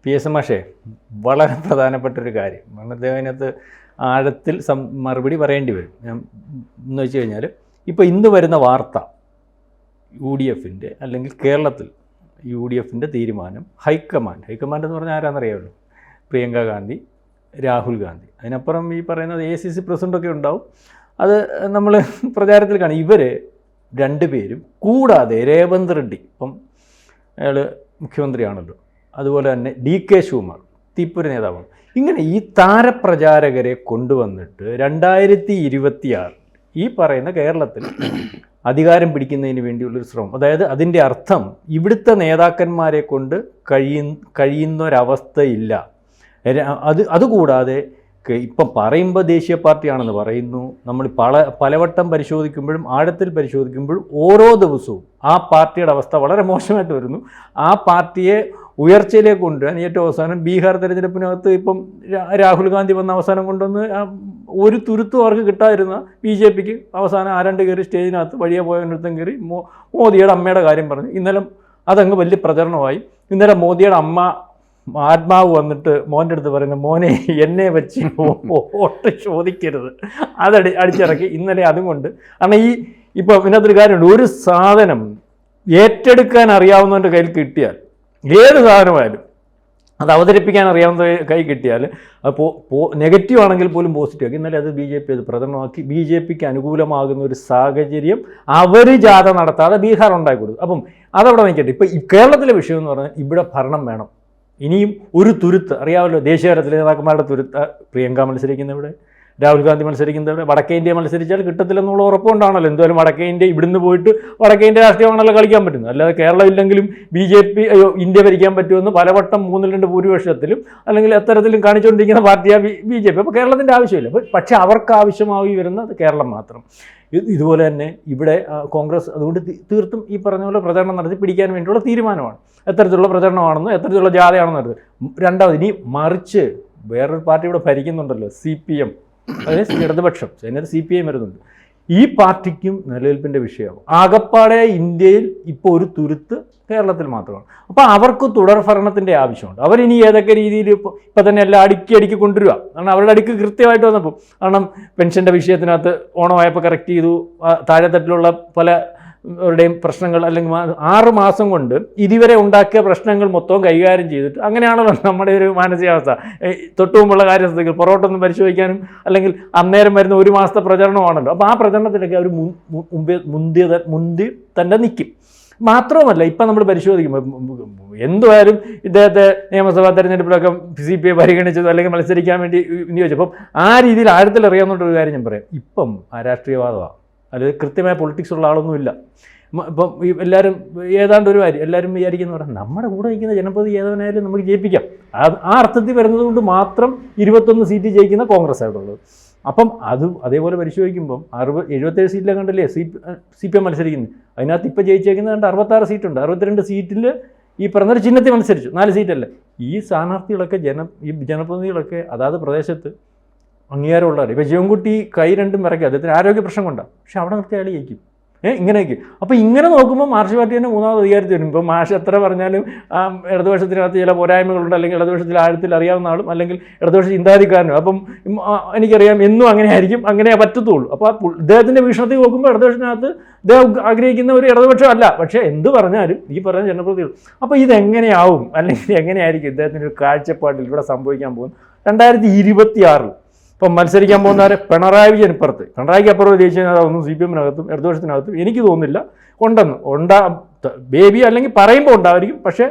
PS മാഷേ, വളരെ പ്രധാനപ്പെട്ടൊരു കാര്യം. അദ്ദേഹം അതിനകത്ത് ആഴത്തിൽ മറുപടി പറയേണ്ടി വരും. ഞാൻ എന്ന് വെച്ച് കഴിഞ്ഞാൽ, ഇപ്പോൾ ഇന്ന് വരുന്ന വാർത്ത UDFൻ്റെ അല്ലെങ്കിൽ കേരളത്തിൽ UDFൻ്റെ തീരുമാനം ഹൈക്കമാൻഡ് എന്ന് പറഞ്ഞാൽ ആരാണെന്നറിയാമല്ലോ, പ്രിയങ്ക ഗാന്ധി, രാഹുൽ ഗാന്ധി, അതിനപ്പുറം ഈ പറയുന്നത് ACC പ്രസിഡൻ്റൊക്കെ ഉണ്ടാവും. അത് നമ്മൾ പ്രചാരത്തിൽ കാണും. ഇവർ രണ്ടുപേരും കൂടാതെ രേവന്ത് റെഡ്ഡി, ഇപ്പം അയാൾ മുഖ്യമന്ത്രിയാണല്ലോ, അതുപോലെ തന്നെ DK ശിവകുമാർ തീപ്പൊരി നേതാവാണ്. ഇങ്ങനെ ഈ താരപ്രചാരകരെ കൊണ്ടുവന്നിട്ട് 2026 ഈ പറയുന്ന കേരളത്തിൽ അധികാരം പിടിക്കുന്നതിന് വേണ്ടിയുള്ളൊരു ശ്രമം. അതായത് അതിൻ്റെ അർത്ഥം ഇവിടുത്തെ നേതാക്കന്മാരെ കൊണ്ട് കഴിയുന്നൊരവസ്ഥയില്ല. അതുകൂടാതെ ഇപ്പം പറയുമ്പോൾ ദേശീയ പാർട്ടിയാണെന്ന് പറയുന്നു. നമ്മൾ പലവട്ടം പരിശോധിക്കുമ്പോഴും ആഴത്തിൽ പരിശോധിക്കുമ്പോഴും ഓരോ ദിവസവും ആ പാർട്ടിയുടെ അവസ്ഥ വളരെ മോശമായിട്ട് വരുന്നു. ആ പാർട്ടിയെ ഉയർച്ചയിലേക്ക് കൊണ്ടുവരാൻ ഏറ്റവും അവസാനം ബീഹാർ തെരഞ്ഞെടുപ്പിനകത്ത് ഇപ്പം രാഹുൽ ഗാന്ധി വന്ന അവസാനം കൊണ്ടുവന്ന് ഒരു തുരുത്തും അവർക്ക് കിട്ടാതിരുന്ന BJPക്ക് അവസാനം ആരണ്ട് കയറി സ്റ്റേജിനകത്ത് വഴിയെ പോയതിനടുത്തും കയറി മോദിയുടെ അമ്മയുടെ കാര്യം പറഞ്ഞു. ഇന്നലെ അതങ്ങ് വലിയ പ്രചരണമായി. ഇന്നലെ മോദിയുടെ അമ്മ ആത്മാവ് വന്നിട്ട് മോൻ്റെ അടുത്ത് പറയുന്നത്, മോനെ എന്നെ വെച്ച് വോട്ട് ചോദിക്കരുത്, അടിച്ചിറക്കി ഇന്നലെ. അതുകൊണ്ട് കാരണം ഇപ്പോൾ ഇതിനകത്തൊരു കാര്യമുണ്ട്, ഒരു സാധനം ഏറ്റെടുക്കാൻ അറിയാവുന്നവൻ്റെ കയ്യിൽ കിട്ടിയാൽ, ഏത് സാധനമായാലും അത് അവതരിപ്പിക്കാൻ അറിയാവുന്ന കൈ കിട്ടിയാൽ അപ്പോൾ നെഗറ്റീവ് ആണെങ്കിൽ പോലും പോസിറ്റീവ് ആക്കി. ഇന്നലെ അത് BJP അത് പ്രചരണമാക്കി. BJPക്ക് അനുകൂലമാകുന്ന ഒരു സാഹചര്യം അവർ ജാഥ നടത്താതെ ബീഹാർ ഉണ്ടാക്കി കൊടുത്തു. അപ്പം അതവിടെ നിൽക്കട്ടെ. ഇപ്പോൾ ഈ കേരളത്തിലെ വിഷയം എന്ന് പറഞ്ഞാൽ ഇവിടെ ഭരണം വേണം. ഇനിയും ഒരു തുരുത്ത് അറിയാമല്ലോ, ദേശീയ തലത്തിലെ നേതാക്കന്മാരുടെ തുരുത്ത്. പ്രിയങ്ക മത്സരിക്കുന്നവിടെ, രാഹുൽ ഗാന്ധി മത്സരിക്കുന്നവിടെ. വടക്കേ ഇന്ത്യ മത്സരിച്ചാൽ കിട്ടത്തില്ലെന്നുള്ള ഉറപ്പുകൊണ്ടാണല്ലോ. എന്തായാലും വടക്കേ ഇന്ത്യ ഇവിടുന്ന് പോയിട്ട് വടക്കേ ഇന്ത്യ രാഷ്ട്രീയമാണല്ലോ കളിക്കാൻ പറ്റുന്നത്. അല്ലാതെ കേരളം ഇല്ലെങ്കിലും BJP ഇന്ത്യ ഭരിക്കാൻ പറ്റുമെന്ന് പലവട്ടം 3-2 ഭൂരിപക്ഷത്തിലും അല്ലെങ്കിൽ എത്തരത്തിലും കാണിച്ചുകൊണ്ടിരിക്കുന്ന പാർട്ടിയാണ് BJP. അപ്പോൾ കേരളത്തിൻ്റെ ആവശ്യമില്ല. പക്ഷേ അവർക്ക് ആവശ്യമായി വരുന്നത് കേരളം മാത്രം. ഇതുപോലെ തന്നെ ഇവിടെ കോൺഗ്രസ് അതുകൊണ്ട് തീർത്തും ഈ പറഞ്ഞ പോലെ പ്രചരണം നടത്തി പിടിക്കാൻ വേണ്ടിയുള്ള തീരുമാനമാണ്. എത്തരത്തിലുള്ള പ്രചരണമാണെന്നോ എത്തരത്തിലുള്ള ജാഥയാണെന്നോ അറിയാം. രണ്ടാമത് ഇനി മറിച്ച് വേറൊരു പാർട്ടി ഇവിടെ ഭരിക്കുന്നുണ്ടല്ലോ, CPM, അതായത് ഇടതുപക്ഷം, അതിനകത്ത് CPI വരുന്നുണ്ട്. ഈ പാർട്ടിക്കും നിലനിൽപ്പിൻ്റെ വിഷയമാകും. ആകപ്പാടെ ഇന്ത്യയിൽ ഇപ്പോൾ ഒരു തുരുത്ത് കേരളത്തിൽ മാത്രമാണ്. അപ്പോൾ അവർക്ക് തുടർ ഭരണത്തിൻ്റെ ആവശ്യമുണ്ട്. അവരിനി ഏതൊക്കെ രീതിയിൽ ഇപ്പം തന്നെ എല്ലാം അടുക്കി കൊണ്ടുവരിക. കാരണം അവരുടെ അടുക്ക് കൃത്യമായിട്ട് വന്നപ്പോൾ, കാരണം പെൻഷൻ്റെ വിഷയത്തിനകത്ത് ഓണമായപ്പോൾ കറക്റ്റ് ചെയ്തു. താഴെത്തട്ടിലുള്ള പലരുടെയും പ്രശ്നങ്ങൾ അല്ലെങ്കിൽ 6 മാസം കൊണ്ട് ഇതുവരെ ഉണ്ടാക്കിയ പ്രശ്നങ്ങൾ മൊത്തം കൈകാര്യം ചെയ്തിട്ട്, അങ്ങനെയാണല്ലോ നമ്മുടെ ഒരു മാനസികാവസ്ഥ. തൊട്ടു മുമ്പുള്ള കാര്യസ്ഥകൾ പൊറോട്ട ഒന്നും പരിശോധിക്കാനും അല്ലെങ്കിൽ അന്നേരം വരുന്ന 1 മാസത്തെ പ്രചരണമാണല്ലോ. അപ്പോൾ ആ പ്രചരണത്തിലൊക്കെ അവർ മുന്തി തന്നെ നിൽക്കും. മാത്രവുമല്ല, ഇപ്പം നമ്മൾ പരിശോധിക്കുമ്പോൾ എന്തുമായാലും ഇദ്ദേഹത്തെ നിയമസഭാ തെരഞ്ഞെടുപ്പിലൊക്കെ CPI പരിഗണിച്ചത് അല്ലെങ്കിൽ മത്സരിക്കാൻ വേണ്ടി നിയോഗിച്ചപ്പം ആ രീതിയിൽ ആഴത്തിൽ അറിയാവുന്നൊരു കാര്യം ഞാൻ പറയാം. ഇപ്പം ആ രാഷ്ട്രീയവാദമാണ്, അത് കൃത്യമായ പൊളിറ്റിക്സ് ഉള്ള ആളൊന്നുമില്ല. ഇപ്പം എല്ലാവരും ഏതാണ്ട് ഒരു കാര്യം എല്ലാവരും വിചാരിക്കുന്ന പറഞ്ഞാൽ നമ്മുടെ കൂടെ നിൽക്കുന്ന ജനപ്രതി ഏതവനായാലും നമുക്ക് ജയിപ്പിക്കാം. ആ അർത്ഥത്തിൽ വരുന്നത് കൊണ്ട് മാത്രം 21 സീറ്റ് ജയിക്കുന്ന കോൺഗ്രസ് ആയിട്ടുള്ളത്. അപ്പം അതേപോലെ പരിശോധിക്കുമ്പം 77 സീറ്റിലെ കണ്ടല്ലേ CPM മത്സരിക്കുന്നത്. അതിനകത്ത് ഇപ്പോൾ ജയിച്ചേക്കുന്നത് കണ്ട് 66 സീറ്റുണ്ട്. 62 സീറ്റിൽ ഈ പറഞ്ഞൊരു ചിഹ്നത്തിൽ മത്സരിച്ചു, 4 സീറ്റല്ലേ. ഈ സ്ഥാനാർത്ഥികളൊക്കെ ഈ ജനപ്രതിനിധികളൊക്കെ അതാത് പ്രദേശത്ത് അംഗീകാരമുള്ളവർ. ഇപ്പോൾ ശിവൻകുട്ടി കൈ രണ്ടും വിറയ്ക്കുക, അദ്ദേഹത്തിന് ആരോഗ്യ പ്രശ്നം കൊണ്ടാണ്. പക്ഷെ അവിടെ നിർത്തി അയാൾ ജയിക്കും. ഇങ്ങനെയൊക്കെ. അപ്പോൾ ഇങ്ങനെ നോക്കുമ്പോൾ മാർക്സിസ്റ്റ് പാർട്ടി തന്നെ 3ാമത് അധികാരത്തിൽ വരും. ഇപ്പോൾ മാഷ് എത്ര പറഞ്ഞാലും ഇടതുപക്ഷത്തിനകത്ത് ചില പോരായ്മകളുണ്ട്, അല്ലെങ്കിൽ ഇടതുപക്ഷത്തിൽ ആഴത്തിൽ അറിയാവുന്ന ആളും അല്ലെങ്കിൽ ഇടതുപക്ഷ ചിന്താധികാരനും. അപ്പം എനിക്കറിയാം എന്നും അങ്ങനെ ആയിരിക്കും, അങ്ങനെ പറ്റത്തുള്ളൂ. അപ്പോൾ ഇദ്ദേഹത്തിൻ്റെ വീക്ഷണത്തിൽ നോക്കുമ്പോൾ ഇടതുപക്ഷത്തിനകത്ത് ഇദ്ദേഹം ആഗ്രഹിക്കുന്ന ഒരു ഇടതുപക്ഷം അല്ല. പക്ഷേ എന്ത് പറഞ്ഞാലും ഈ പറഞ്ഞ ജനപ്രതിനിധികൾ. അപ്പോൾ ഇതെങ്ങനെയാവും അല്ലെങ്കിൽ എങ്ങനെയായിരിക്കും ഇദ്ദേഹത്തിൻ്റെ ഒരു കാഴ്ചപ്പാടിൽ ഇവിടെ സംഭവിക്കാൻ പോകുന്നത്? 2026 ഇപ്പം മത്സരിക്കാൻ പോകുന്നവരെ പിണറായി വിജയൻ ഇപ്പുറത്ത്, പിണറായിക്ക് അപ്പുറം ദേശീയ നേതാവൊന്നും CPM-നകത്തും ഇടതുപക്ഷത്തിനകത്തും എനിക്ക് തോന്നുന്നില്ല ബേബി അല്ലെങ്കിൽ പറയുമ്പോൾ ഉണ്ടായിരിക്കും. പക്ഷേ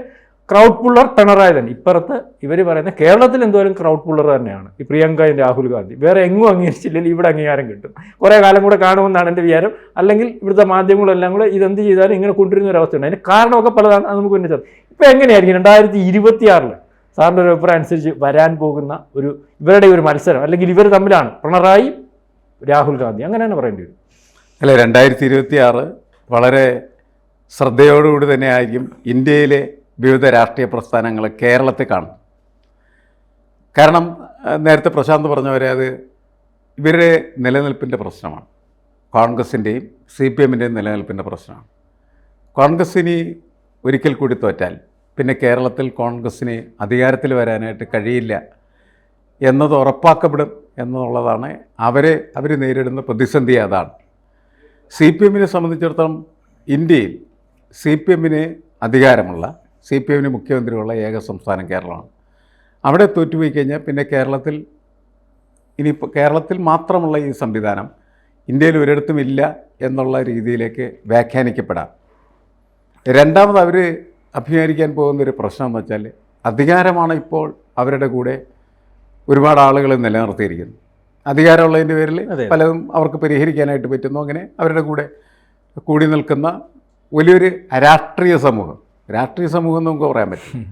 ക്രൗഡ് പുള്ളർ പിണറായി തന്നെ. ഇപ്പുറത്ത് ഇവർ പറയുന്ന കേരളത്തിൽ എന്തോരം ക്രൗഡ് പുള്ളർ തന്നെയാണ് ഈ പ്രിയങ്കയും രാഹുൽ ഗാന്ധി. വേറെ എങ്ങും അംഗീകരിച്ചില്ലെങ്കിൽ ഇവിടെ അംഗീകാരം കിട്ടും. കുറേ കാലം കൂടെ കാണുമെന്നാണ് എൻ്റെ വിചാരം. അല്ലെങ്കിൽ ഇവിടുത്തെ മാധ്യമങ്ങളെല്ലാം കൂടെ ഇതെന്ത് ചെയ്താലും ഇങ്ങനെ കൊണ്ടുവരുന്ന ഒരു അവസ്ഥയുണ്ട്. അതിന് കാരണമൊക്കെ പലതാണ്, അത് നമുക്ക് ഉന്നയിച്ചത്. ഇപ്പോൾ എങ്ങനെയായിരിക്കും 2026 സാറിൻ്റെ ഒരു അഭിപ്രായം അനുസരിച്ച് വരാൻ പോകുന്ന ഇവരുടെ ഒരു മത്സരം, അല്ലെങ്കിൽ ഇവർ തമ്മിലാണ് പിണറായി രാഹുൽ ഗാന്ധി, അങ്ങനെയാണ് പറയേണ്ടി വരും. അല്ല, 2026 വളരെ ശ്രദ്ധയോടുകൂടി തന്നെ ആയിരിക്കും ഇന്ത്യയിലെ വിവിധ രാഷ്ട്രീയ പ്രസ്ഥാനങ്ങൾ കേരളത്തിൽ കാണും. കാരണം നേരത്തെ പ്രശാന്ത് പറഞ്ഞവരെ അത് ഇവരുടെ നിലനിൽപ്പിൻ്റെ പ്രശ്നമാണ്. കോൺഗ്രസിൻ്റെയും CPM-ൻ്റെയും നിലനിൽപ്പിൻ്റെ പ്രശ്നമാണ്. കോൺഗ്രസ്സിന് ഒരിക്കൽ കൂടി തോറ്റാൽ പിന്നെ കേരളത്തിൽ കോൺഗ്രസ്സിന് അധികാരത്തിൽ വരാനായിട്ട് കഴിയില്ല എന്നത് ഉറപ്പാക്കപ്പെടും എന്നുള്ളതാണ് അവർ നേരിടുന്ന പ്രതിസന്ധി. അതാണ് സി പി എമ്മിനെ സംബന്ധിച്ചിടത്തോളം ഇന്ത്യയിൽ സി പി എമ്മിന് അധികാരമുള്ള, സി പി എമ്മിന് മുഖ്യമന്ത്രിയുള്ള ഏക സംസ്ഥാനം കേരളമാണ്. അവിടെ തോറ്റുപോയി കഴിഞ്ഞാൽ പിന്നെ കേരളത്തിൽ മാത്രമുള്ള ഈ സംവിധാനം ഇന്ത്യയിൽ ഒരിടത്തും ഇല്ല എന്നുള്ള രീതിയിലേക്ക് വ്യാഖ്യാനിക്കപ്പെടാം. രണ്ടാമത് അവർ അഭിമുഖീകരിക്കാൻ പോകുന്നൊരു പ്രശ്നം എന്ന് വെച്ചാൽ അധികാരമാണ് ഇപ്പോൾ അവരുടെ കൂടെ ഒരുപാട് ആളുകൾ നിലനിർത്തിയിരിക്കുന്നു. അധികാരമുള്ളതിൻ്റെ പേരിൽ പലതും അവർക്ക് പരിഹരിക്കാനായിട്ട് പറ്റുന്നു. അങ്ങനെ അവരുടെ കൂടെ കൂടി നിൽക്കുന്ന വലിയൊരു രാഷ്ട്രീയ സമൂഹം എന്ന് നമുക്ക് പറയാൻ പറ്റും.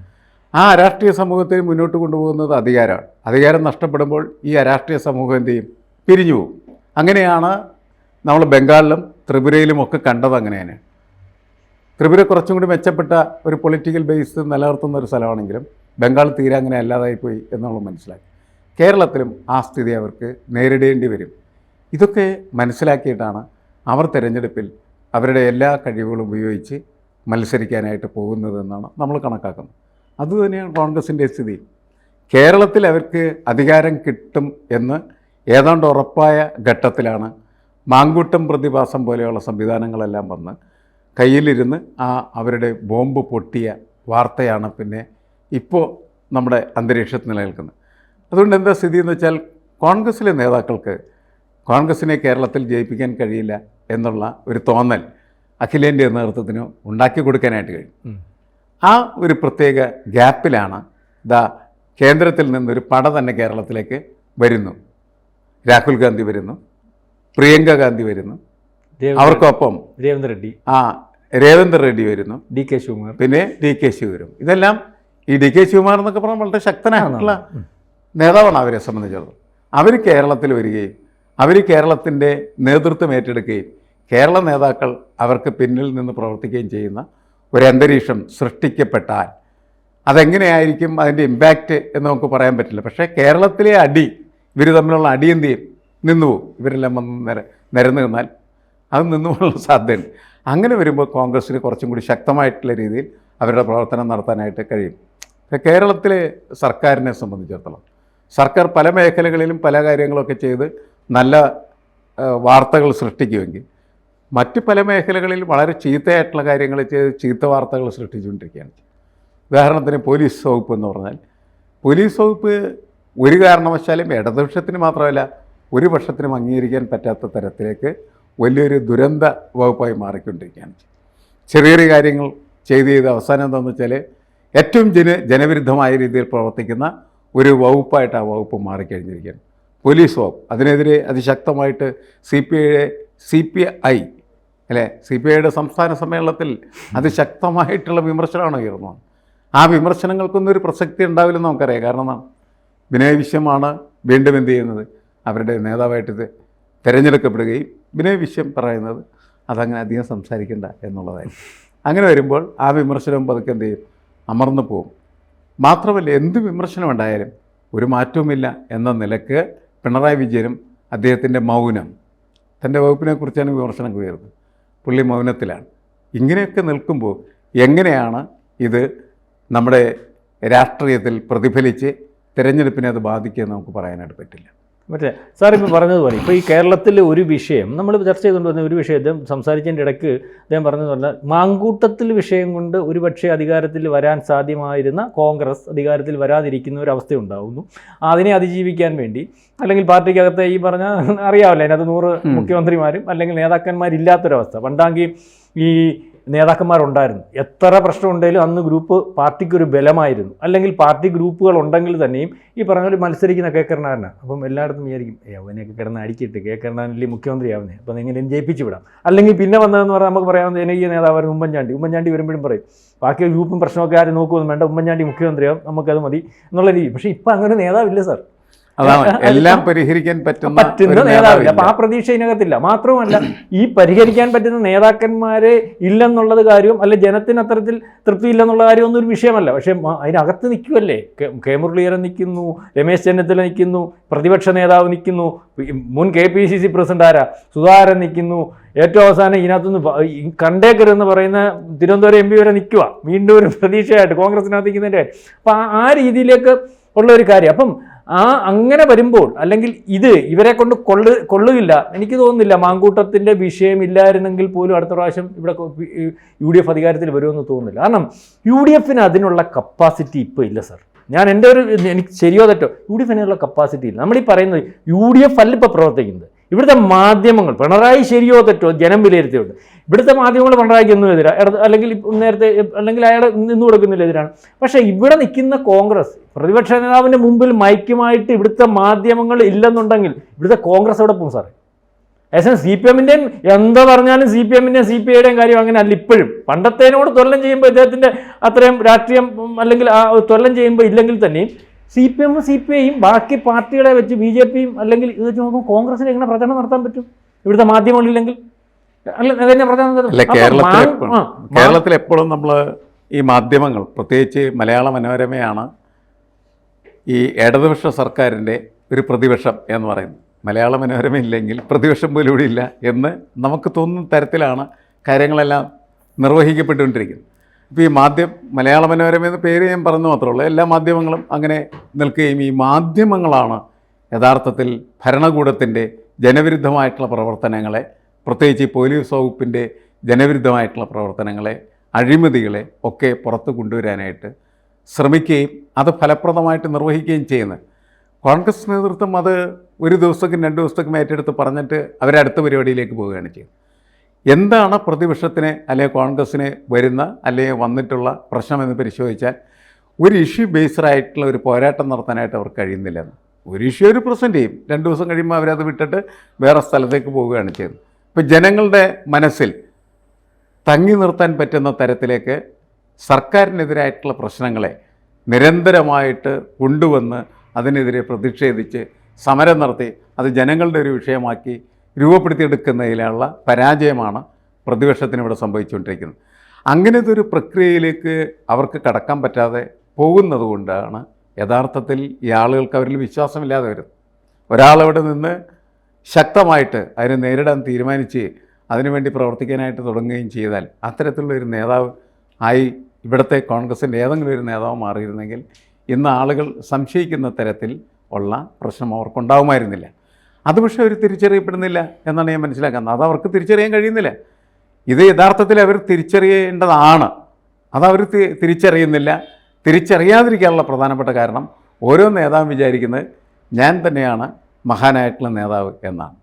ആ രാഷ്ട്രീയ സമൂഹത്തെ മുന്നോട്ട് കൊണ്ടുപോകുന്നത് അധികാരമാണ്. അധികാരം നഷ്ടപ്പെടുമ്പോൾ ഈ രാഷ്ട്രീയ സമൂഹം എന്ത് ചെയ്യും? പിരിഞ്ഞു പോകും. അങ്ങനെയാണ് നമ്മൾ ബംഗാളിലും ത്രിപുരയിലും ഒക്കെ കണ്ടത്. അങ്ങനെയാണ് ത്രിപുര കുറച്ചും കൂടി മെച്ചപ്പെട്ട ഒരു പൊളിറ്റിക്കൽ ബേസ് നിലനിർത്തുന്ന ഒരു സ്ഥലമാണെങ്കിലും ബംഗാൾ തീരെ അങ്ങനെ അല്ലാതായിപ്പോയി എന്നുള്ളത് മനസ്സിലാക്കി. കേരളത്തിലും ആ സ്ഥിതി അവർക്ക് നേരിടേണ്ടി വരും. ഇതൊക്കെ മനസ്സിലാക്കിയിട്ടാണ് അവർ തിരഞ്ഞെടുപ്പിൽ അവരുടെ എല്ലാ കഴിവുകളും ഉപയോഗിച്ച് മത്സരിക്കാനായിട്ട് പോകുന്നതെന്നാണ് നമ്മൾ കണക്കാക്കുന്നത്. അതുതന്നെയാണ് കോൺഗ്രസിൻ്റെ സ്ഥിതി. കേരളത്തിൽ അവർക്ക് അധികാരം കിട്ടും എന്ന് ഏതാണ്ട് ഉറപ്പായ ഘട്ടത്തിലാണ് മാങ്കൂട്ടം പ്രതിഭാസം പോലെയുള്ള സംവിധാനങ്ങളെല്ലാം വന്ന് കയ്യിലിരുന്ന് അവരുടെ ബോംബ് പൊട്ടിയ വാർത്തയാണ് പിന്നെ ഇപ്പോൾ നമ്മുടെ അന്തരീക്ഷത്തിൽ നിലനിൽക്കുന്നത്. അതുകൊണ്ട് എന്താ സ്ഥിതി എന്ന് വെച്ചാൽ കോൺഗ്രസ്സിലെ നേതാക്കൾക്ക് കോൺഗ്രസ്സിനെ കേരളത്തിൽ ജയിപ്പിക്കാൻ കഴിയില്ല എന്നുള്ള ഒരു തോന്നൽ അഖിലേന്ത്യാ നേതൃത്വത്തിന് ഉണ്ടാക്കി കൊടുക്കാനായിട്ട് കഴിയും. ആ ഒരു പ്രത്യേക ഗ്യാപ്പിലാണ് കേന്ദ്രത്തിൽ നിന്നൊരു പട തന്നെ കേരളത്തിലേക്ക് വരുന്നു. രാഹുൽ ഗാന്ധി വരുന്നു, പ്രിയങ്ക ഗാന്ധി വരുന്നു, അവർക്കൊപ്പം രേവന്ത് റെഡ്ഡി വരുന്നു, DK ശിവകുമാർ, പിന്നെ DK ശിവകുമാർ. ഇതെല്ലാം ഈ DK ശിവകുമാർ എന്നൊക്കെ പറഞ്ഞാൽ വളരെ ശക്തനായിട്ടുള്ള നേതാവാണ് അവരെ സംബന്ധിച്ചിടത്തോളം. അവർ കേരളത്തിൽ വരികയും അവർ കേരളത്തിൻ്റെ നേതൃത്വം ഏറ്റെടുക്കുകയും കേരള നേതാക്കൾ അവർക്ക് പിന്നിൽ നിന്ന് പ്രവർത്തിക്കുകയും ചെയ്യുന്ന ഒരു അന്തരീക്ഷം സൃഷ്ടിക്കപ്പെട്ടാൽ അതെങ്ങനെയായിരിക്കും അതിൻ്റെ ഇമ്പാക്റ്റ് എന്ന് നമുക്ക് പറയാൻ പറ്റില്ല. പക്ഷേ കേരളത്തിലെ ഇവർ തമ്മിലുള്ള അടി എന്ത് ചെയ്യും? നിന്നുപോകും. ഇവരെല്ലാം വന്ന് നിരന്ന് നിന്നാൽ അത് നിന്നുപോകാനുള്ള സാധ്യതയുണ്ട്. അങ്ങനെ വരുമ്പോൾ കോൺഗ്രസ്സിന് കുറച്ചും കൂടി ശക്തമായിട്ടുള്ള രീതിയിൽ അവരുടെ പ്രവർത്തനം നടത്താനായിട്ട് കഴിയും. കേരളത്തിലെ സർക്കാരിനെ സംബന്ധിച്ചിടത്തോളം സർക്കാർ പല മേഖലകളിലും പല കാര്യങ്ങളൊക്കെ ചെയ്ത് നല്ല വാർത്തകൾ സൃഷ്ടിക്കുമെങ്കിൽ മറ്റ് പല മേഖലകളിലും വളരെ ചീത്തയായിട്ടുള്ള കാര്യങ്ങൾ ചെയ്ത് ചീത്ത വാർത്തകൾ സൃഷ്ടിച്ചുകൊണ്ടിരിക്കുകയാണ്. ഉദാഹരണത്തിന് പോലീസ് വകുപ്പ് എന്ന് പറഞ്ഞാൽ പോലീസ് വകുപ്പ് ഒരു കാരണവശാലും ഇടതുപക്ഷത്തിന് മാത്രമല്ല ഒരു പക്ഷത്തിനും അംഗീകരിക്കാൻ പറ്റാത്ത തരത്തിലേക്ക് വലിയൊരു ദുരന്ത വകുപ്പായി മാറിക്കൊണ്ടിരിക്കുകയാണ്. ചെറിയ ചെറിയ കാര്യങ്ങൾ ചെയ്ത് അവസാനം എന്താണെന്ന് വെച്ചാൽ ഏറ്റവും ജനവിരുദ്ധമായ രീതിയിൽ പ്രവർത്തിക്കുന്ന ഒരു വകുപ്പായിട്ട് ആ വകുപ്പ് മാറിക്കഴിഞ്ഞിരിക്കുകയാണ് പോലീസ് വകുപ്പ്. അതിനെതിരെ അതിശക്തമായിട്ട് CPIയുടെ സംസ്ഥാന സമ്മേളനത്തിൽ അതിശക്തമായിട്ടുള്ള വിമർശനമാണ് ഉയർന്നത്. ആ വിമർശനങ്ങൾക്കൊന്നും ഒരു പ്രസക്തി ഉണ്ടാവില്ലെന്ന് നമുക്കറിയാം. കാരണം ബിനോയ് വിശ്വമാണ് വീണ്ടും എന്ത് ചെയ്യുന്നത്? അവരുടെ നേതാവായിട്ട് തിരഞ്ഞെടുക്കപ്പെടുകയും ബിനോയ് വിശ്വം പറയുന്നത് അതങ്ങനെ അധികം സംസാരിക്കേണ്ട എന്നുള്ളതായിരുന്നു. അങ്ങനെ വരുമ്പോൾ ആ വിമർശനം പതുക്കെ എന്ത് ചെയ്യും? അമർന്നു പോകും. മാത്രമല്ല, എന്ത് വിമർശനം ഉണ്ടായാലും ഒരു മാറ്റവുമില്ല എന്ന നിലക്ക് പിണറായി വിജയനും അദ്ദേഹത്തിൻ്റെ മൗനം, തൻ്റെ വകുപ്പിനെക്കുറിച്ചാണ് വിമർശനം ഉയർന്നത്, പുള്ളി മൗനത്തിലാണ്. ഇങ്ങനെയൊക്കെ നിൽക്കുമ്പോൾ എങ്ങനെയാണ് ഇത് നമ്മുടെ രാഷ്ട്രീയത്തിൽ പ്രതിഫലിച്ച് തിരഞ്ഞെടുപ്പിനെ അത് ബാധിക്കുമെന്ന് നമുക്ക് പറയാനായിട്ട് പറ്റില്ല. മറ്റേ സാർ ഇപ്പോൾ പറഞ്ഞതുപോലെ ഇപ്പോൾ ഈ കേരളത്തിൽ ഒരു വിഷയം നമ്മൾ ചർച്ച ചെയ്തുകൊണ്ട് വന്ന ഒരു വിഷയം അദ്ദേഹം സംസാരിച്ചതിൻ്റെ ഇടയ്ക്ക് അദ്ദേഹം പറഞ്ഞതെന്ന് പറഞ്ഞാൽ മാങ്കൂട്ടത്തിൽ വിഷയം കൊണ്ട് ഒരുപക്ഷെ അധികാരത്തിൽ വരാൻ സാധ്യമായിരുന്ന കോൺഗ്രസ് അധികാരത്തിൽ വരാതിരിക്കുന്ന ഒരു അവസ്ഥയുണ്ടാകുന്നു. അതിനെ അതിജീവിക്കാൻ വേണ്ടി അല്ലെങ്കിൽ പാർട്ടിക്കകത്തെ ഈ പറഞ്ഞ അറിയാമല്ലോ അതിനകത്ത് 100 മുഖ്യമന്ത്രിമാരും അല്ലെങ്കിൽ നേതാക്കന്മാരില്ലാത്തൊരവസ്ഥ. പണ്ടാങ്കിൽ ഈ നേതാക്കന്മാരുണ്ടായിരുന്നു. എത്ര പ്രശ്നമുണ്ടെങ്കിലും അന്ന് പാർട്ടിക്കൊരു ബലമായിരുന്നു. അല്ലെങ്കിൽ പാർട്ടി ഗ്രൂപ്പുകൾ ഉണ്ടെങ്കിൽ തന്നെയും ഈ പറഞ്ഞ പോലെ മത്സരിക്കുന്ന കരുണാകരനാണ്. അപ്പം എല്ലായിടത്തും വിചാരിക്കും അവനെയൊക്കെ കിടന്ന് അടിക്കിട്ട് കരുണാകരനല്ലേ മുഖ്യമന്ത്രിയാവുന്നത്, അപ്പം എങ്ങനെയും ജയിപ്പിച്ച് വിടാം. അല്ലെങ്കിൽ പിന്നെ വന്നതെന്ന് പറഞ്ഞാൽ നമുക്ക് പറയാവുന്ന ജനകീയ നേതാവായിരുന്നു ഉമ്മൻചാണ്ടി വരുമ്പോഴും പറയും ബാക്കി ഗ്രൂപ്പും പ്രശ്നമൊക്കെ ആരും നോക്കുമെന്ന് വേണ്ട, ഉമ്മൻചാണ്ടി മുഖ്യമന്ത്രിയാവും, നമുക്കത് മതി എന്നുള്ള രീതി. പക്ഷേ ഇപ്പം അങ്ങനെ നേതാവില്ല സാർ. അതാണ് എല്ലാം പരിഹരിക്കാൻ പറ്റുന്ന ഒരു നേതാവില്ല. അപ്പൊ ആ പ്രതീക്ഷ ഇതിനകത്തില്ല. മാത്രവുമല്ല, ഈ പരിഹരിക്കാൻ പറ്റുന്ന നേതാക്കന്മാരെ ഇല്ലെന്നുള്ളത് കാര്യവും അല്ലെ ജനത്തിന് അത്തരത്തിൽ തൃപ്തിയില്ലെന്നുള്ള കാര്യം ഒന്നും ഒരു വിഷയമല്ല. പക്ഷെ അതിനകത്ത് നിൽക്കുമല്ലേ, കെ മുരളീധരൻ നിൽക്കുന്നു, രമേശ് ചെന്നിത്തല നിൽക്കുന്നു, പ്രതിപക്ഷ നേതാവ് നിൽക്കുന്നു, മുൻ KPCC പ്രസിഡന്റ് ആരാ സുധാകരൻ നിൽക്കുന്നു, ഏറ്റവും അവസാനം ഇതിനകത്തുനിന്ന് കണ്ടേക്കരെന്ന് പറയുന്ന തിരുവനന്തപുരം MP വരെ നിൽക്കുക, വീണ്ടും ഒരു പ്രതീക്ഷയായിട്ട് കോൺഗ്രസിനകത്ത് നിൽക്കുന്നതിൻ്റെ. അപ്പം ആ രീതിയിലേക്ക് ഉള്ള ഒരു കാര്യം. അപ്പം അങ്ങനെ വരുമ്പോൾ, അല്ലെങ്കിൽ ഇവരെ കൊണ്ട് കൊള്ളുകയില്ല. എനിക്ക് തോന്നുന്നില്ല മാങ്കൂട്ടത്തിൻ്റെ വിഷയമില്ലായിരുന്നെങ്കിൽ പോലും അടുത്ത പ്രാവശ്യം ഇവിടെ UDF അധികാരത്തിൽ വരുമെന്ന് തോന്നുന്നില്ല. കാരണം UDF അതിനുള്ള കപ്പാസിറ്റി ഇപ്പോൾ ഇല്ല സർ. എനിക്ക് ശരിയോ തെറ്റോ, UDF അതിനുള്ള കപ്പാസിറ്റി ഇല്ല. നമ്മളീ പറയുന്നത് UDF അല്ല ഇപ്പോൾ പ്രവർത്തിക്കുന്നത്. ഇവിടുത്തെ മാധ്യമങ്ങൾ, പിണറായി ശരിയോ തെറ്റോ ജനം വിലയിരുത്തിയുണ്ട്. ഇവിടുത്തെ മാധ്യമങ്ങൾ പിണറായിക്ക് ഒന്നും എതിരാണ്, അല്ലെങ്കിൽ നേരത്തെ അല്ലെങ്കിൽ അയാൾ നിന്ന് കൊടുക്കുന്നില്ല എതിരാണ്. പക്ഷേ ഇവിടെ നിൽക്കുന്ന കോൺഗ്രസ് പ്രതിപക്ഷ നേതാവിൻ്റെ മുമ്പിൽ മൈക്കുമായിട്ട് ഇവിടുത്തെ മാധ്യമങ്ങൾ ഇല്ലെന്നുണ്ടെങ്കിൽ ഇവിടുത്തെ കോൺഗ്രസ് എവിടെ പോകും സാറേ? ഏകദേശം CPM-ൻ്റെയും എന്താ പറഞ്ഞാലും CPM-ൻ്റെയും CPI-യുടെയും കാര്യം അങ്ങനെ അല്ല ഇപ്പോഴും. പണ്ടത്തേനോട് തൊല്ലം ചെയ്യുമ്പോൾ ഇദ്ദേഹത്തിൻ്റെ അത്രയും രാഷ്ട്രീയം അല്ലെങ്കിൽ ആ തൊല്ലം ചെയ്യുമ്പോൾ ഇല്ലെങ്കിൽ തന്നെയും CPM CPI-യും ബാക്കി പാർട്ടികളെ വെച്ച് BJP-യും അല്ലെങ്കിൽ ഇത് വെച്ച് നോക്കുമ്പോൾ കോൺഗ്രസിന് എങ്ങനെ പ്രചരണം നടത്താൻ പറ്റും ഇവിടുത്തെ മാധ്യമങ്ങളില്ലെങ്കിൽ? കേരളത്തിൽ എപ്പോഴും നമ്മൾ ഈ മാധ്യമങ്ങൾ, പ്രത്യേകിച്ച് മലയാള മനോരമയാണ് ഈ ഇടതുപക്ഷ സർക്കാരിൻ്റെ ഒരു പ്രതിപക്ഷം എന്ന് പറയുന്നത്. മലയാള മനോരമ ഇല്ലെങ്കിൽ പ്രതിപക്ഷം പോലും ഇവിടെ ഇല്ല എന്ന് നമുക്ക് തോന്നുന്ന തരത്തിലാണ് കാര്യങ്ങളെല്ലാം നിർവഹിക്കപ്പെട്ടുകൊണ്ടിരിക്കുന്നത്. ഇപ്പോൾ ഈ മലയാള മനോരമ എന്ന പേര് ഞാൻ പറഞ്ഞു മാത്രമേ ഉള്ളൂ. എല്ലാ മാധ്യമങ്ങളും അങ്ങനെ നിൽക്കുകയും ഈ മാധ്യമങ്ങളാണ് യഥാർത്ഥത്തിൽ ഭരണകൂടത്തിൻ്റെ ജനവിരുദ്ധമായിട്ടുള്ള പ്രവർത്തനങ്ങളെ, പ്രത്യേകിച്ച് ഈ പോലീസ് വകുപ്പിൻ്റെ ജനവിരുദ്ധമായിട്ടുള്ള പ്രവർത്തനങ്ങളെ, അഴിമതികളെ ഒക്കെ പുറത്ത് കൊണ്ടുവരാനായിട്ട് ശ്രമിക്കുകയും അത് ഫലപ്രദമായിട്ട് നിർവഹിക്കുകയും ചെയ്യുന്നത്. കോൺഗ്രസ് നേതൃത്വം അത് ഒരു ദിവസത്തേക്കും 2 ദിവസത്തേക്കും ഏറ്റെടുത്ത് പറഞ്ഞിട്ട് അവരടുത്ത പരിപാടിയിലേക്ക് പോവുകയാണ് ചെയ്യുന്നത്. എന്താണ് പ്രതിപക്ഷത്തിന് അല്ലെങ്കിൽ കോൺഗ്രസ്സിന് വരുന്ന അല്ലെങ്കിൽ വന്നിട്ടുള്ള പ്രശ്നമെന്ന് പരിശോധിച്ചാൽ ഒരു ഇഷ്യൂ ബേസ്ഡായിട്ടുള്ള ഒരു പോരാട്ടം നടത്താനായിട്ട് അവർക്ക് കഴിയുന്നില്ലെന്ന്. ഒരു ഇഷ്യൂ ഒരു പ്രസൻറ്റ് ചെയ്യും, 2 ദിവസം കഴിയുമ്പോൾ അവരത് വിട്ടിട്ട് വേറെ സ്ഥലത്തേക്ക് പോവുകയാണ് ചെയ്യുന്നത്. ഇപ്പോൾ ജനങ്ങളുടെ മനസ്സിൽ തങ്ങി നിർത്താൻ പറ്റുന്ന തരത്തിലേക്ക് സർക്കാരിനെതിരായിട്ടുള്ള പ്രശ്നങ്ങളെ നിരന്തരമായിട്ട് കൊണ്ടുവന്ന് അതിനെതിരെ പ്രതിഷേധിച്ച് സമരം നടത്തി അത് ജനങ്ങളുടെ ഒരു വിഷയമാക്കി രൂപപ്പെടുത്തിയെടുക്കുന്നതിലുള്ള പരാജയമാണ് പ്രതിപക്ഷത്തിന് ഇവിടെ സംഭവിച്ചുകൊണ്ടിരിക്കുന്നത്. അങ്ങനത്തെ ഒരു പ്രക്രിയയിലേക്ക് അവർക്ക് കടക്കാൻ പറ്റാതെ പോകുന്നത് കൊണ്ടാണ് യഥാർത്ഥത്തിൽ ഈ ആളുകൾക്ക് അവരിൽ വിശ്വാസമില്ലാതെ വരുന്നത്. ഒരാളവിടെ നിന്ന് ശക്തമായിട്ട് അതിനെ നേരിടാൻ തീരുമാനിച്ച് അതിനുവേണ്ടി പ്രവർത്തിക്കാനായിട്ട് തുടങ്ങുകയും ചെയ്താൽ അത്തരത്തിലുള്ളൊരു നേതാവ് ആയി ഇവിടുത്തെ കോൺഗ്രസിൻ്റെ ഏതെങ്കിലും ഒരു നേതാവ് മാറിയിരുന്നെങ്കിൽ ഇന്ന് ആളുകൾ സംശയിക്കുന്ന തരത്തിൽ ഉള്ള പ്രശ്നം അവർക്കുണ്ടാവുമായിരുന്നില്ല. അത് പക്ഷേ അവർ തിരിച്ചറിയപ്പെടുന്നില്ല എന്നാണ് ഞാൻ മനസ്സിലാക്കുന്നത്. അത് അവർക്ക് തിരിച്ചറിയാൻ കഴിയുന്നില്ല. ഇത് യഥാർത്ഥത്തിൽ അവർ തിരിച്ചറിയേണ്ടതാണ്. അതവർ തിരിച്ചറിയുന്നില്ല. തിരിച്ചറിയാതിരിക്കാനുള്ള പ്രധാനപ്പെട്ട കാരണം ഓരോ നേതാവും വിചാരിക്കുന്നത് ഞാൻ തന്നെയാണ് മഹാനായിട്ടുള്ള നേതാവ് എന്നാണ്.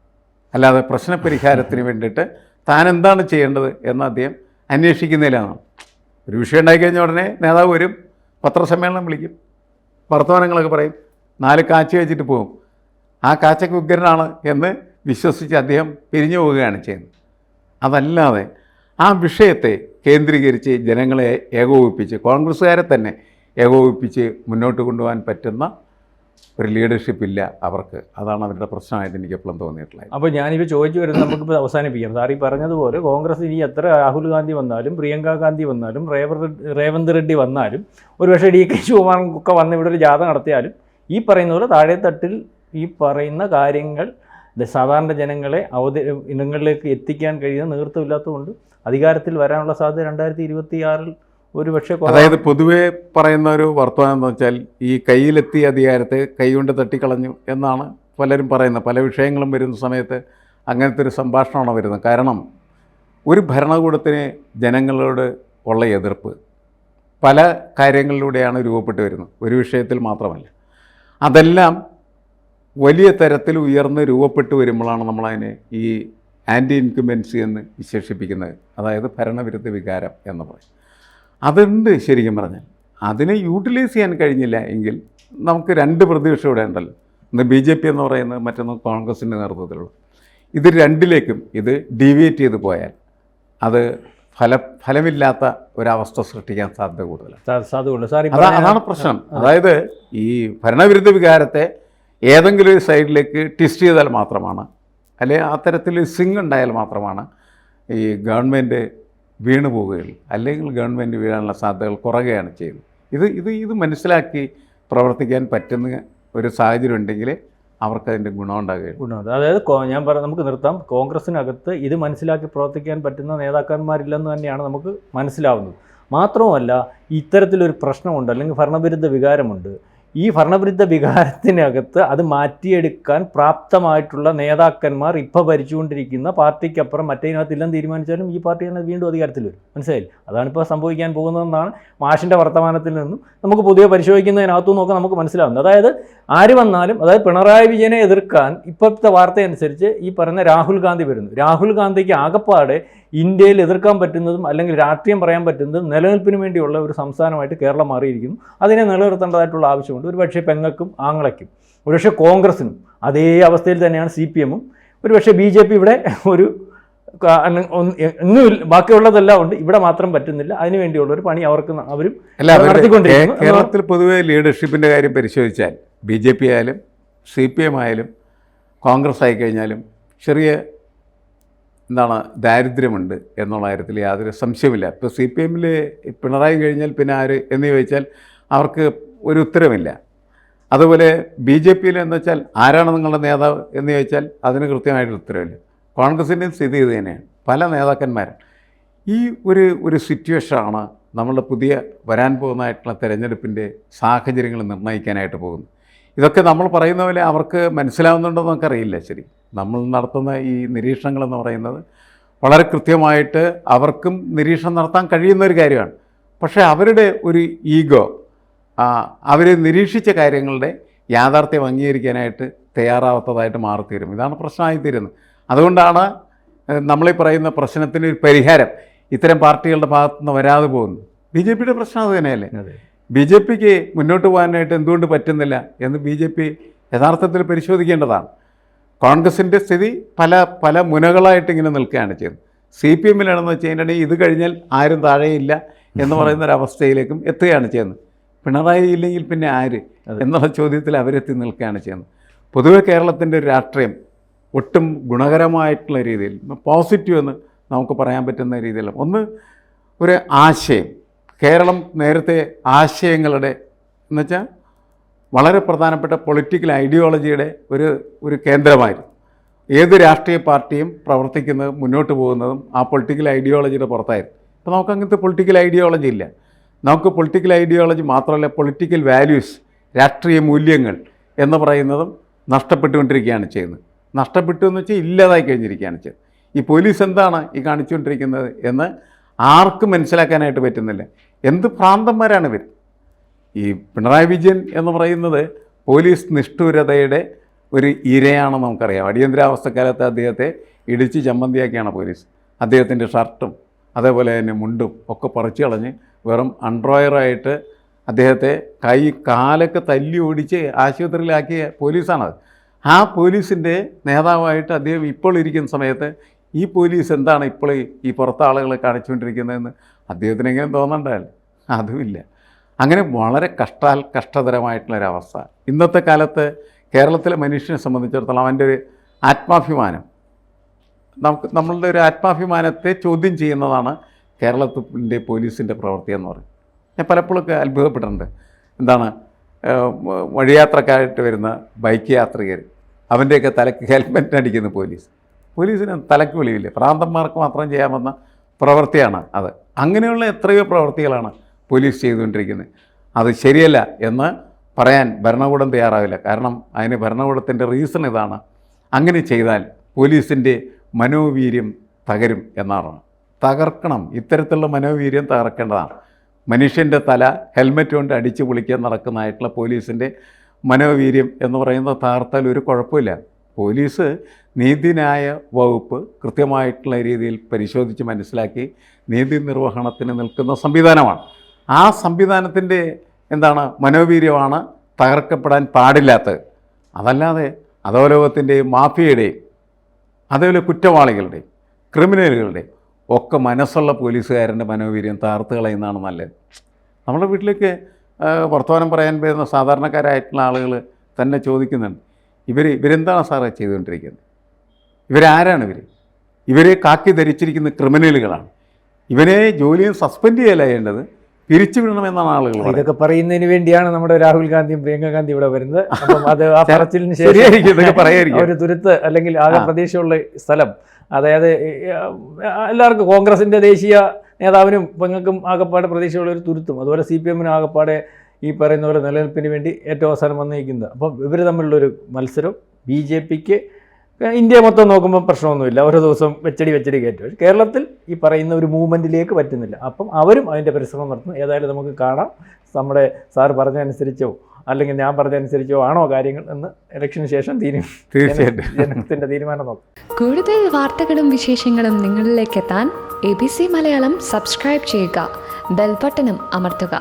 അല്ലാതെ പ്രശ്നപരിഹാരത്തിന് വേണ്ടിയിട്ട് താൻ എന്താണ് ചെയ്യേണ്ടത് എന്ന് അദ്ദേഹം അന്വേഷിക്കുന്നില്ലെന്നാണ്. ഒരു വിഷയം ഉണ്ടായിക്കഴിഞ്ഞ ഉടനെ നേതാവ് വരും, പത്രസമ്മേളനം വിളിക്കും, വർത്തമാനങ്ങളൊക്കെ പറയും, 4 കാഴ്ച വെച്ചിട്ട് പോകും. ആ കാഴ്ചക്ക് ഉഗ്രനാണ് എന്ന് വിശ്വസിച്ച് അദ്ദേഹം പിരിഞ്ഞു പോവുകയാണ് ചെയ്യുന്നത്. അതല്ലാതെ ആ വിഷയത്തെ കേന്ദ്രീകരിച്ച് ജനങ്ങളെ ഏകോപിപ്പിച്ച് കോൺഗ്രസ്സുകാരെ തന്നെ ഏകോപിപ്പിച്ച് മുന്നോട്ട് കൊണ്ടുപോകാൻ പറ്റുന്ന ഒരു ലീഡർഷിപ്പ് ഇല്ല അവർക്ക്. അതാണ് അവരുടെ പ്രശ്നമായിട്ട് എനിക്ക് എപ്പോഴും തോന്നിയിട്ടുള്ളത്. അപ്പോൾ ഞാനിപ്പോൾ ചോദിച്ചു വരുന്നത് നമുക്കിപ്പോൾ അവസാനിപ്പിക്കാം. സാർ ഈ പറഞ്ഞതുപോലെ കോൺഗ്രസ് ഇനി എത്ര രാഹുൽ ഗാന്ധി വന്നാലും പ്രിയങ്ക ഗാന്ധി വന്നാലും റേവന്ത് റെഡ്ഡി വന്നാലും ഒരുപക്ഷെ DK ശിവകുമാർ ഒക്കെ വന്ന് ഇവിടെ ഒരു ജാഥ നടത്തിയാലും ഈ പറയുന്ന പോലെ താഴെത്തട്ടിൽ ഈ പറയുന്ന കാര്യങ്ങൾ സാധാരണ ജനങ്ങളെ ഇനങ്ങളിലേക്ക് എത്തിക്കാൻ കഴിയുന്ന നേതൃത്വമില്ലാത്തതുകൊണ്ട് അധികാരത്തിൽ വരാനുള്ള സാധ്യത 2026 ഒരു പക്ഷേ. അതായത് പൊതുവേ പറയുന്ന ഒരു വർത്തമാനം എന്ന് വെച്ചാൽ ഈ കയ്യിലെത്തിയ അധികാരത്തെ കൈകൊണ്ട് തട്ടിക്കളഞ്ഞു എന്നാണ് പലരും പറയുന്നത്. പല വിഷയങ്ങളും വരുന്ന സമയത്ത് അങ്ങനത്തെ ഒരു സംഭാഷണമാണ് വരുന്നത്. കാരണം ഒരു ഭരണകൂടത്തിന് ജനങ്ങളോട് ഉള്ള എതിർപ്പ് പല കാര്യങ്ങളിലൂടെയാണ് രൂപപ്പെട്ട് വരുന്നത്, ഒരു വിഷയത്തിൽ മാത്രമല്ല. അതെല്ലാം വലിയ തരത്തിൽ ഉയർന്ന് രൂപപ്പെട്ട് വരുമ്പോഴാണ് നമ്മളതിനെ ഈ ആൻറ്റി ഇൻകംബൻസി എന്ന് വിശേഷിപ്പിക്കുന്നത്. അതായത് ഭരണവിരുദ്ധ വികാരം എന്ന് പറയും. അതുണ്ട് ശരിക്കും പറഞ്ഞാൽ. അതിനെ യൂട്ടിലൈസ് ചെയ്യാൻ കഴിഞ്ഞില്ല എങ്കിൽ നമുക്ക് 2 പ്രതിപക്ഷം ഇവിടെ ഉണ്ടല്ലോ. ഒന്ന് BJP എന്ന് പറയുന്നത്, മറ്റൊന്ന് കോൺഗ്രസിൻ്റെ നേതൃത്വത്തിലുള്ള. ഇത് രണ്ടിലേക്കും ഇത് ഡീവിയേറ്റ് ചെയ്ത് പോയാൽ അത് ഫലമില്ലാത്ത ഒരവസ്ഥ സൃഷ്ടിക്കാൻ സാധ്യത കൂടുതലാണ്. അതാണ് പ്രശ്നം. അതായത് ഈ ഭരണവിരുദ്ധ വികാരത്തെ ഏതെങ്കിലും ഒരു സൈഡിലേക്ക് ട്വിസ്റ്റ് ചെയ്താൽ മാത്രമാണ്, അല്ലെങ്കിൽ അത്തരത്തിൽ സിങ് ഉണ്ടായാൽ മാത്രമാണ് ഈ ഗവൺമെൻറ് വീണു പോവുകയുള്ളൂ. അല്ലെങ്കിൽ ഗവൺമെൻറ് വീഴാനുള്ള സാധ്യതകൾ കുറയുകയാണ് ചെയ്യുന്നത്. ഇത് മനസ്സിലാക്കി പ്രവർത്തിക്കാൻ പറ്റുന്ന ഒരു സാഹചര്യം ഉണ്ടെങ്കിൽ അവർക്കതിൻ്റെ ഗുണമുണ്ടാകുകയുള്ളൂ. അതായത് ഞാൻ നമുക്ക് നിർത്താം. കോൺഗ്രസിനകത്ത് ഇത് മനസ്സിലാക്കി പ്രവർത്തിക്കാൻ പറ്റുന്ന നേതാക്കന്മാരില്ലെന്ന് തന്നെയാണ് നമുക്ക് മനസ്സിലാവുന്നത്. മാത്രവുമല്ല, ഇത്തരത്തിലൊരു പ്രശ്നമുണ്ട്, അല്ലെങ്കിൽ ഭരണവിരുദ്ധ വികാരമുണ്ട്. ഈ ഭരണവിരുദ്ധ വികാരത്തിനകത്ത് അത് മാറ്റിയെടുക്കാൻ പ്രാപ്തമായിട്ടുള്ള നേതാക്കന്മാർ ഇപ്പോൾ ഭരിച്ചുകൊണ്ടിരിക്കുന്ന പാർട്ടിക്കപ്പുറം മറ്റേതിനകത്ത് ഇല്ലെന്ന് തീരുമാനിച്ചാലും ഈ പാർട്ടി തന്നെ വീണ്ടും അധികാരത്തിൽ വരും. മനസ്സിലായില്ല? അതാണിപ്പോൾ സംഭവിക്കാൻ പോകുന്നതെന്നാണ് മാഷിൻ്റെ വർത്തമാനത്തിൽ നിന്നും നമുക്ക് പുതിയ പരിശോധിക്കുന്നതിനകത്തു നോക്കാൻ നമുക്ക് മനസ്സിലാവുന്നത്. അതായത് ആര് വന്നാലും, അതായത് പിണറായി വിജയനെ എതിർക്കാൻ ഇപ്പോഴത്തെ വാർത്തയനുസരിച്ച് ഈ പറയുന്ന രാഹുൽ ഗാന്ധി വരുന്നു. രാഹുൽ ഗാന്ധിക്ക് ആകപ്പാടെ ഇന്ത്യയിൽ എതിർക്കാൻ പറ്റുന്നതും അല്ലെങ്കിൽ രാഷ്ട്രീയം പറയാൻ പറ്റുന്നതും നിലനിൽപ്പിന് വേണ്ടിയുള്ള ഒരു സംസ്ഥാനമായിട്ട് കേരളം മാറിയിരിക്കുന്നു. അതിനെ നിലനിർത്തേണ്ടതായിട്ടുള്ള ആവശ്യമുണ്ട്. ഒരുപക്ഷെ പെങ്ങൾക്കും ആങ്ങളയ്ക്കും, ഒരുപക്ഷെ കോൺഗ്രസിനും അതേ അവസ്ഥയിൽ തന്നെയാണ് CPM-ഉം. ഒരുപക്ഷെ BJP ഇവിടെ ഒരു ഒന്നും ബാക്കിയുള്ളതെല്ലാം ഉണ്ട്, ഇവിടെ മാത്രം പറ്റുന്നില്ല. അതിനുവേണ്ടിയുള്ള ഒരു പണി അവരും നടത്തിക്കൊണ്ടിരിക്കുന്നു. കേരളത്തിൽ പൊതുവെ ലീഡർഷിപ്പിൻ്റെ കാര്യം പരിശോധിച്ചാൽ BJP ആയാലും CPM ആയാലും കോൺഗ്രസ് ആയിക്കഴിഞ്ഞാലും ചെറിയ ദാരിദ്ര്യമുണ്ട് എന്നുള്ള കാര്യത്തിൽ യാതൊരു സംശയമില്ല. ഇപ്പോൾ CPM-ൽ പിണറായി കഴിഞ്ഞാൽ പിന്നെ ആര് എന്ന് ചോദിച്ചാൽ അവർക്ക് ഒരു ഉത്തരമില്ല. അതുപോലെ BJP-ൽ എന്ന് വെച്ചാൽ ആരാണ് നിങ്ങളുടെ നേതാവ് എന്ന് ചോദിച്ചാൽ അതിന് കൃത്യമായിട്ടൊരു ഉത്തരവില്ല. കോൺഗ്രസിൻ്റെയും സ്ഥിതി ഇത് തന്നെയാണ്. പല നേതാക്കന്മാരും ഈ ഒരു സിറ്റുവേഷനാണ് നമ്മളുടെ പുതിയ വരാൻ പോകുന്നതായിട്ടുള്ള തെരഞ്ഞെടുപ്പിൻ്റെ സാഹചര്യങ്ങൾ നിർണ്ണയിക്കാനായിട്ട് പോകുന്നത്. ഇതൊക്കെ നമ്മൾ പറയുന്ന പോലെ അവർക്ക് മനസ്സിലാവുന്നുണ്ടെന്ന് നമുക്കറിയില്ല. ശരി, നമ്മൾ നടത്തുന്ന ഈ നിരീക്ഷണങ്ങളെന്ന് പറയുന്നത് വളരെ കൃത്യമായിട്ട് അവർക്കും നിരീക്ഷണം നടത്താൻ കഴിയുന്ന ഒരു കാര്യമാണ്. പക്ഷേ അവരുടെ ഒരു ഈഗോ, അവർ നിരീക്ഷിച്ച കാര്യങ്ങളുടെ യാഥാർത്ഥ്യം അംഗീകരിക്കാനായിട്ട് തയ്യാറാവാത്തതായിട്ട് മാറിത്തീരും. ഇതാണ് പ്രശ്നമായിത്തീരുന്നത്. അതുകൊണ്ടാണ് നമ്മളീ പറയുന്ന പ്രശ്നത്തിന് ഒരു പരിഹാരം ഇത്തരം പാർട്ടികളുടെ ഭാഗത്തുനിന്ന് വരാതെ പോകുന്നു. BJP-യുടെ പ്രശ്നം അത് തന്നെയല്ലേ? BJP-ക്ക് മുന്നോട്ട് പോകാനായിട്ട് എന്തുകൊണ്ട് പറ്റുന്നില്ല എന്ന് BJP യഥാർത്ഥത്തിൽ പരിശോധിക്കേണ്ടതാണ്. കോൺഗ്രസിൻ്റെ സ്ഥിതി പല മുനകളായിട്ട് ഇങ്ങനെ നിൽക്കുകയാണ് ചെയ്യുന്നത്. CPM-ലാണെന്ന് വെച്ച് കഴിഞ്ഞിട്ടുണ്ടെങ്കിൽ ഇത് കഴിഞ്ഞാൽ ആരും താഴെയില്ല എന്ന് പറയുന്നൊരവസ്ഥയിലേക്കും എത്തുകയാണ് ചെയ്യുന്നത്. പിണറായി ഇല്ലെങ്കിൽ പിന്നെ ആര് എന്നുള്ള ചോദ്യത്തിൽ അവരെത്തി നിൽക്കുകയാണ് ചെയ്യുന്നത്. പൊതുവെ കേരളത്തിൻ്റെ ഒരു രാഷ്ട്രീയം ഒട്ടും ഗുണകരമായിട്ടുള്ള രീതിയിൽ, പോസിറ്റീവ് എന്ന് നമുക്ക് പറയാൻ പറ്റുന്ന രീതിയിൽ, ഒന്ന് ഒരു ആശയം. കേരളം നേരത്തെ ആശയങ്ങളുടെ എന്നുവെച്ചാൽ വളരെ പ്രധാനപ്പെട്ട പൊളിറ്റിക്കൽ ഐഡിയോളജിയുടെ ഒരു കേന്ദ്രമായിരുന്നു. ഏത് രാഷ്ട്രീയ പാർട്ടിയും പ്രവർത്തിക്കുന്നതും മുന്നോട്ട് പോകുന്നതും ആ പൊളിറ്റിക്കൽ ഐഡിയോളജിയുടെ പുറത്തായിരുന്നു. അപ്പോൾ നമുക്ക് അങ്ങനത്തെ പൊളിറ്റിക്കൽ ഐഡിയോളജി ഇല്ല. നമുക്ക് പൊളിറ്റിക്കൽ ഐഡിയോളജി മാത്രമല്ല, പൊളിറ്റിക്കൽ വാല്യൂസ്, രാഷ്ട്രീയ മൂല്യങ്ങൾ എന്ന് പറയുന്നതും നഷ്ടപ്പെട്ടുകൊണ്ടിരിക്കുകയാണ് ചെയ്യുന്നത്. നഷ്ടപ്പെട്ടു എന്ന് വെച്ചാൽ ഇല്ലാതായി കഴിഞ്ഞിരിക്കുകയാണ് ചെയ്യുന്നത്. ഈ പോലീസ് എന്താണ് ഈ കാണിച്ചുകൊണ്ടിരിക്കുന്നത് എന്ന് ആർക്കും മനസ്സിലാക്കാനായിട്ട് പറ്റുന്നില്ല. എന്ത് ഭ്രാന്തന്മാരാണ് ഇവർ. ഈ പിണറായി വിജയൻ എന്ന് പറയുന്നത് പോലീസ് നിഷ്ഠൂരതയുടെ ഒരു ഇരയാണെന്ന് നമുക്കറിയാം. അടിയന്തരാവസ്ഥക്കാലത്ത് അദ്ദേഹത്തെ ഇടിച്ച് ചമ്മന്തിയാക്കിയാണ് പോലീസ്. അദ്ദേഹത്തിൻ്റെ ഷർട്ടും അതേപോലെ തന്നെ മുണ്ടും ഒക്കെ പറിച്ചു കളഞ്ഞ് വെറും അൺഡ്രോയറായിട്ട് അദ്ദേഹത്തെ കാലൊക്കെ തല്ലി ഓടിച്ച് ആശുപത്രിയിലാക്കിയ പോലീസാണത്. ആ പോലീസിൻ്റെ നേതാവായിട്ട് അദ്ദേഹം ഇപ്പോൾ ഇരിക്കുന്ന സമയത്ത് ഈ പോലീസ് എന്താണ് ഇപ്പോൾ ഈ പുറത്തെ ആളുകളെ കാണിച്ചുകൊണ്ടിരിക്കുന്നതെന്ന് അദ്ദേഹത്തിനെങ്കിലും തോന്നണ്ടല്ലോ. അതുമില്ല. അങ്ങനെ വളരെ കഷ്ടതരമായിട്ടുള്ളൊരവസ്ഥ ഇന്നത്തെ കാലത്ത് കേരളത്തിലെ മനുഷ്യനെ സംബന്ധിച്ചിടത്തോളം അവൻ്റെ ഒരു ആത്മാഭിമാനം, നമ്മളുടെ ഒരു ആത്മാഭിമാനത്തെ ചോദ്യം ചെയ്യുന്നതാണ് കേരളത്തിൻ്റെ പോലീസിൻ്റെ പ്രവൃത്തി എന്ന് പറയും. ഞാൻ പലപ്പോഴൊക്കെ അത്ഭുതപ്പെട്ടിട്ടുണ്ട്. വഴിയാത്രക്കാരായിട്ട് വരുന്ന ബൈക്ക് യാത്രികർ, അവൻ്റെയൊക്കെ തലക്ക് ഹെൽമെറ്റ് അടിക്കുന്ന പോലീസിന് തലക്ക് വെളിവില്ല. ഭ്രാന്തന്മാർക്ക് മാത്രം ചെയ്യാമെന്ന പ്രവൃത്തിയാണ് അത്. അങ്ങനെയുള്ള എത്രയോ പ്രവൃത്തികളാണ് പോലീസ് ചെയ്തുകൊണ്ടിരിക്കുന്നത്. അത് ശരിയല്ല എന്ന് പറയാൻ ഭരണകൂടം തയ്യാറാവില്ല. കാരണം അതിന് ഭരണകൂടത്തിൻ്റെ റീസൺ ഇതാണ്: അങ്ങനെ ചെയ്താൽ പോലീസിൻ്റെ മനോവീര്യം തകരും എന്നാണ്. തകർക്കണം. ഇത്തരത്തിലുള്ള മനോവീര്യം തകർക്കേണ്ടതാണ്. മനുഷ്യൻ്റെ തല ഹെൽമെറ്റ് കൊണ്ട് അടിച്ചു പൊളിക്കാൻ നടക്കുന്നതായിട്ടുള്ള പോലീസിൻ്റെ മനോവീര്യം എന്ന് പറയുന്നത് തകർത്താൽ ഒരു കുഴപ്പമില്ല. പോലീസ് നീതിന്യായ വകുപ്പ് കൃത്യമായിട്ടുള്ള രീതിയിൽ പരിശോധിച്ച് മനസ്സിലാക്കി നീതി നിർവഹണത്തിന് നിൽക്കുന്ന സംവിധാനമാണ്. ആ സംവിധാനത്തിൻ്റെ മനോവീര്യമാണ് തകർക്കപ്പെടാൻ പാടില്ലാത്തത്. അതല്ലാതെ അധോലോകത്തിൻ്റെയും മാഫിയയുടെയും അതേപോലെ കുറ്റവാളികളുടെയും ക്രിമിനലുകളുടെയും ഒക്കെ മനസ്സുള്ള പോലീസുകാരൻ്റെ മനോവീര്യം തകർത്ത് കളയുന്നതാണ് നല്ലത്. നമ്മുടെ വീട്ടിലേക്ക് വർത്തമാനം പറയാൻ വരുന്ന സാധാരണക്കാരായിട്ടുള്ള ആളുകൾ തന്നെ ചോദിക്കുന്നുണ്ട്, ഇവരെന്താണ് സാറേ ചെയ്തുകൊണ്ടിരിക്കുന്നത്? ഇവരാരാണ് ഇവർ കാക്കി ധരിച്ചിരിക്കുന്ന ക്രിമിനലുകളാണ്. ഇവനെ ജോലിയും സസ്പെൻഡ് ചെയ്യല ചെയ്യേണ്ടത്, പിരിച്ചുവിടണമെന്നാണ് ആളുകൾ പറയുന്നത്. ഇതൊക്കെ പറയുന്നതിന് വേണ്ടിയാണ് നമ്മുടെ രാഹുൽ ഗാന്ധിയും പ്രിയങ്ക ഗാന്ധി ഇവിടെ വരുന്നത്. അപ്പം അത് ആ പറച്ചിലിന് ശേഷം ഒരു തുരുത്ത് അല്ലെങ്കിൽ ആകെ പ്രതീക്ഷയുള്ള സ്ഥലം, അതായത് എല്ലാവർക്കും കോൺഗ്രസിൻ്റെ ദേശീയ നേതാവിനും പെങ്ങൾക്കും ആകപ്പാടെ പ്രതീക്ഷയുള്ള ഒരു തുരുത്തും, അതുപോലെ CPM-നും ആകപ്പാടെ ഈ പറയുന്ന പോലെ നിലനിൽപ്പിന് വേണ്ടി ഏറ്റവും അവസാനം വന്നിരിക്കുന്നത്. അപ്പം ഇവർ തമ്മിലുള്ളൊരു മത്സരം BJPക്ക് ഇന്ത്യ മൊത്തം നോക്കുമ്പോൾ പ്രശ്നമൊന്നുമില്ല, ഓരോ ദിവസം വെച്ചടി കയറ്റും. കേരളത്തിൽ ഈ പറയുന്ന ഒരു മൂവ്മെൻറ്റിലേക്ക് പറ്റുന്നില്ല. അപ്പം അവരും അതിൻ്റെ പരിശ്രമം നടത്തുന്നു. ഏതായാലും നമുക്ക് കാണാം, നമ്മുടെ സാർ പറഞ്ഞതനുസരിച്ചോ അല്ലെങ്കിൽ ഞാൻ പറഞ്ഞതനുസരിച്ചോ ആണോ കാര്യങ്ങൾ എന്ന് ഇലക്ഷന് ശേഷം തീർച്ചയായിട്ടും ജനത്തിൻ്റെ തീരുമാനം നോക്കാം. കൂടുതൽ വാർത്തകളും വിശേഷങ്ങളും നിങ്ങളിലേക്ക് എത്താൻ ABC മലയാളം സബ്സ്ക്രൈബ് ചെയ്യുക, ബെൽ ബട്ടണും അമർത്തുക.